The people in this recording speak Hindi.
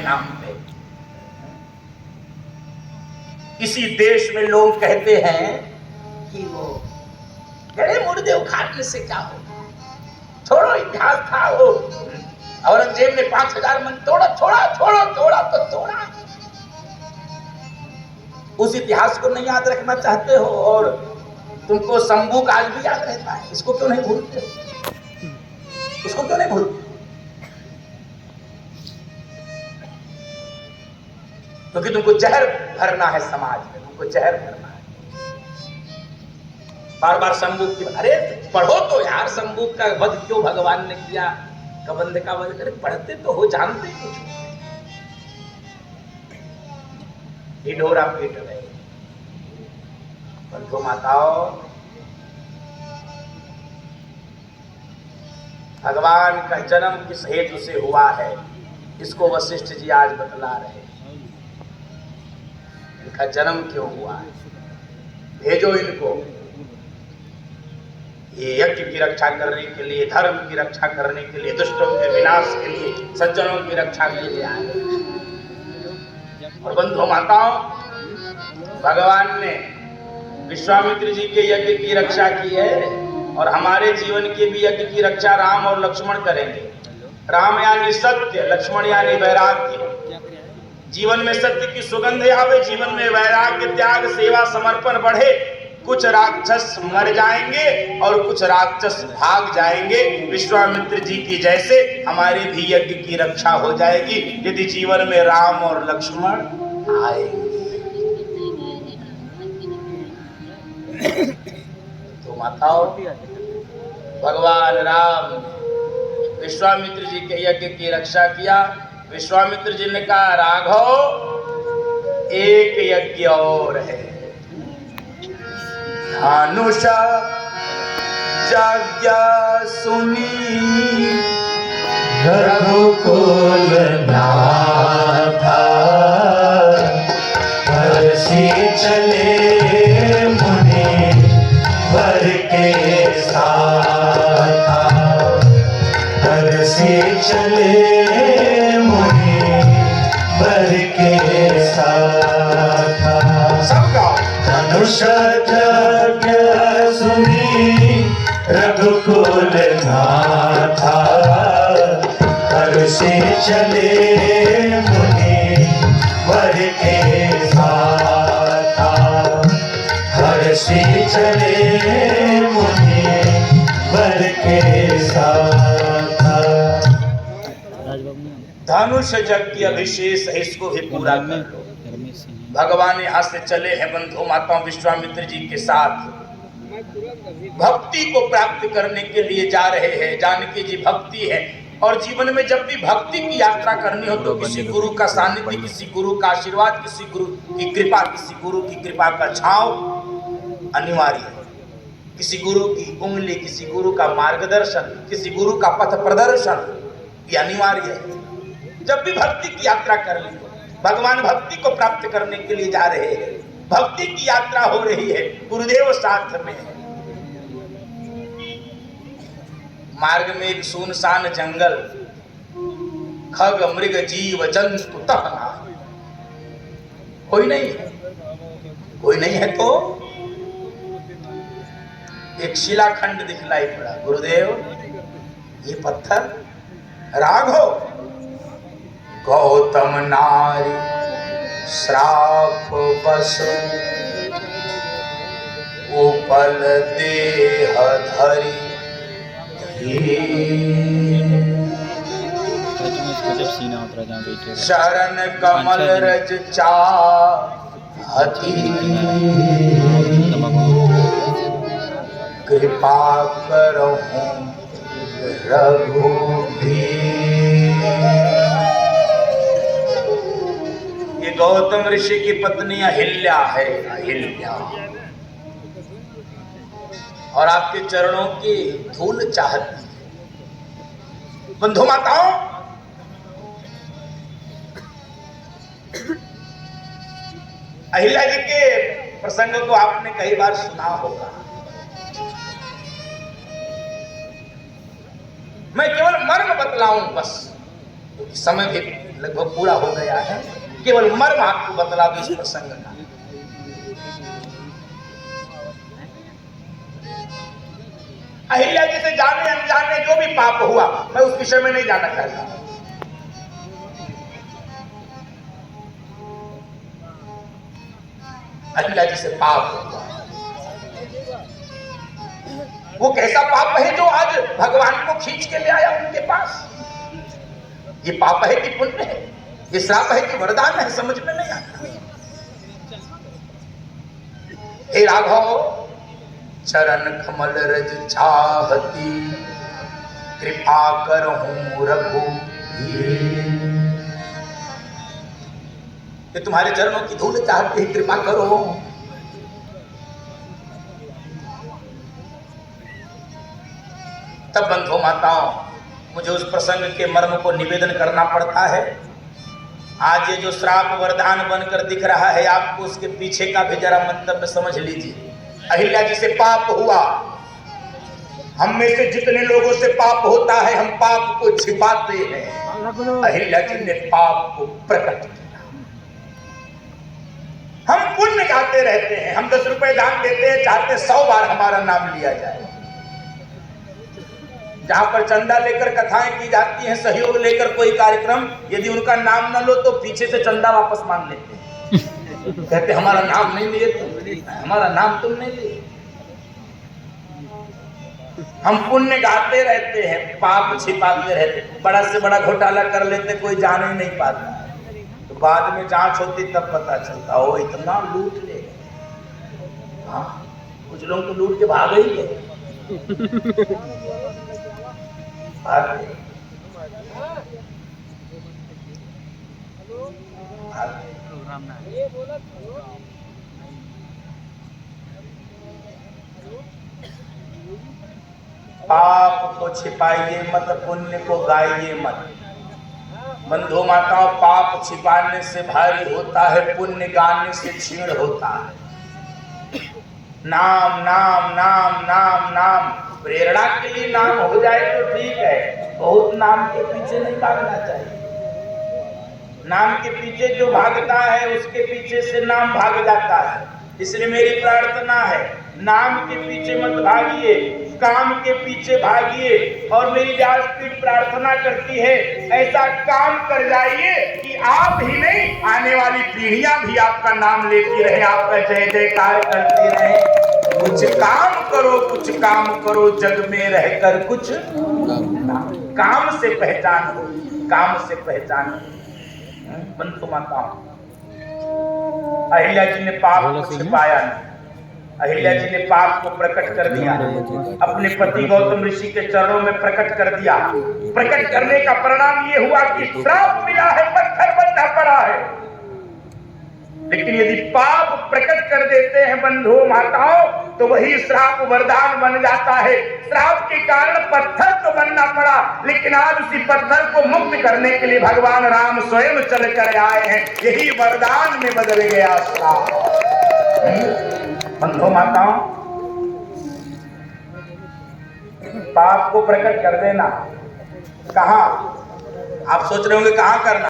नाम पे। किसी देश में लोग कहते हैं कि वो गड़े मुर्दे उखाड़ने से क्या हो, छोड़ो इतिहास था वो, औरंगजेब ने 5000 मन तोड़ा, तोड़ा तो तोड़ा। उस इतिहास को नहीं याद रखना चाहते हो और तुमको शंभू का आज भी याद रहता है, इसको क्यों नहीं भूलते हो? उसको क्यों नहीं भूलते? क्योंकि तुमको जहर भरना है समाज में, तुमको जहर भरना है। बार बार शंभू की, अरे पढ़ो तो यार, शंभू का वध क्यों भगवान ने किया, कबंध का वध करे, पढ़ते तो हो, जानते कुछ। ढिढोरा पीट रहे बंधु माताओं, भगवान का जन्म किस हेतु से हुआ है, इसको वशिष्ठ जी आज बतला रहे हैं। इनका जन्म क्यों हुआ है, भेजो इनको। ये यज्ञ की रक्षा करने के लिए, धर्म की रक्षा करने के लिए, दुष्टों के विनाश के लिए, सज्जनों की रक्षा के लिए आए। और बंधु माताओं, भगवान ने विश्वामित्र जी के यज्ञ की रक्षा की है और हमारे जीवन के भी यज्ञ की रक्षा राम और लक्ष्मण करेंगे। राम यानी सत्य, लक्ष्मण यानी वैराग्य। जीवन में सत्य की सुगंध आवे, जीवन में वैराग्य, त्याग, सेवा, समर्पण बढ़े। कुछ राक्षस मर जाएंगे और कुछ राक्षस भाग जाएंगे। विश्वामित्र जी की जैसे हमारे भी यज्ञ की रक्षा हो जाएगी यदि जीवन में राम और लक्ष्मण आएंगे। तो माताओं, भगवान राम विश्वामित्र जी के यज्ञ की रक्षा किया। विश्वामित्र जी ने कहा, राघव एक यज्ञ और है, धनुष यज्ञ सुनी रघुकुल नाथा, हर्षि चले मुनि वर के साथा, हर्षि चले मुनि वर के साथा। धनुष यज्ञ सुनी रघुकुल नाथा, हर्षि चले मुनि वर के साथा, हर्षि चले मुनि वर के साथा। धनुष यज्ञ विशेष है, इसको भी पूरा कर लो। भगवान यहाँ से चले हैं बंधु माताओं विश्वामित्र जी के साथ, भक्ति को प्राप्त करने के लिए जा रहे हैं। जानकी जी भक्ति है और जीवन में जब भी भक्ति की यात्रा करनी हो तो किसी गुरु का सानिध्य, किसी गुरु का आशीर्वाद, किसी गुरु की कृपा, किसी गुरु की कृपा का छांव अनिवार्य है। किसी गुरु की उंगली, किसी गुरु का मार्गदर्शन, किसी गुरु का पथ प्रदर्शन ये अनिवार्य है। जब भी भक्ति की यात्रा करनी हो, भगवान भक्ति को प्राप्त करने के लिए जा रहे हैं, भक्ति की यात्रा हो रही है, गुरुदेव साथ में है। मार्ग में एक सुनसान जंगल, खग मृग जीव जंतु तहना, कोई नहीं है। कोई नहीं है तो एक शिलाखंड दिखलाई पड़ा। गुरुदेव ये पत्थर राघव, गौतम नारी श्राप बस उपल देह धरी, शरण कमल रज चाहती, कृपा करहूं रघुबीर। ये गौतम ऋषि की पत्नी अहिल्या है, अहिल्या, और आपके चरणों की धूल चाहती है। बंधु माताओं, अहिल्या जी के प्रसंग को आपने कई बार सुना होगा। मैं केवल मर्म बतलाऊं बस, क्योंकि समय भी लगभग पूरा हो गया है, केवल मर्म आपको बतला दो इस प्रसंग का। अहिल्या जी से जाने अनजाने जो भी पाप हुआ, मैं उस विषय में नहीं जाना चाहता। अहिल्या जी से पाप हुआ, वो कैसा पाप है जो आज भगवान को खींच के ले आया उनके पास? ये पाप है कि पुण्य है? ये श्राप है कि वरदान है? समझ में नहीं आता। हे राघव, चरण कमल रज चाहती, कृपा करहूं रघुवीर। ये तुम्हारे चरणों की धूल चाहती है, कृपा करो। तब बंधु माताओं, मुझे उस प्रसंग के मर्म को निवेदन करना पड़ता है। आज ये जो श्राप वरदान बनकर दिख रहा है आपको, उसके पीछे का भी जरा मंतव्य समझ लीजिए। अहिल्या जी से पाप हुआ, हम में से जितने लोगों से पाप होता है हम पाप को छिपाते हैं। अहिल्या जी ने पाप को प्रकट किया। हम पुण्य गाते रहते हैं, हम 10 रुपए दान देते हैं, चाहते 100 बार हमारा नाम लिया जाए। जहां पर चंदा लेकर कथाएं की जाती हैं, सहयोग लेकर कोई कार्यक्रम, यदि उनका नाम न लो तो पीछे से चंदा वापस मांग लेते हैं। कहते हमारा नाम नहीं लिए तुम, हमारा नाम तुम नहीं लिए। हम पुण्य गाते रहते हैं, पाप छिपाते रहते हैं। बड़ा से बड़ा घोटाला कर लेते, कोई जान ही नहीं पाता, तो बाद में जांच होती तब पता चलता ओ इतना लूट ले। हाँ, कुछ लोग तो लूट के भाग ही गए। पाप को छिपाइए मत, पुण्य को गाइए मत। बंधु माताओं, पाप छिपाने से भारी होता है, पुण्य गाने से क्षीण होता है। नाम नाम नाम नाम नाम, प्रेरणा के लिए नाम हो जाए तो ठीक है, बहुत नाम के पीछे नहीं भागना चाहिए। नाम के पीछे जो भागता है उसके पीछे से नाम भाग जाता है। इसलिए मेरी प्रार्थना है, नाम के पीछे मत भागिए, काम के पीछे भागिए। और मेरी व्यासपीठ प्रार्थना करती है, ऐसा काम कर जाइए कि आप ही नहीं, आने वाली पीढ़ियां भी आपका नाम लेती रहे, आपका जय जयकार करती रहे। कुछ काम करो, कुछ काम करो, जग में रहकर कुछ काम से पहचान हो, काम से पहचान हो। बंधु माताओं, अहिल्या जी ने पाप को छिपाया नहीं, अहिल्या जी ने पाप को प्रकट कर दिया, अपने पति गौतम ऋषि के चरणों में प्रकट कर दिया। प्रकट करने का परिणाम ये हुआ कि श्राप मिला है, पत्थर बंधा पड़ा है। लेकिन यदि पाप प्रकट कर देते हैं बंधु माताओं, तो वही श्राप वरदान बन जाता है। श्राप के कारण पत्थर तो बनना पड़ा, लेकिन आज उसी पत्थर को मुक्त करने के लिए भगवान राम स्वयं चल कर आए हैं। यही वरदान में बदल गया श्राप। बंधु माताओं, पाप को प्रकट कर देना कहां? आप सोच रहे होंगे कहां करना?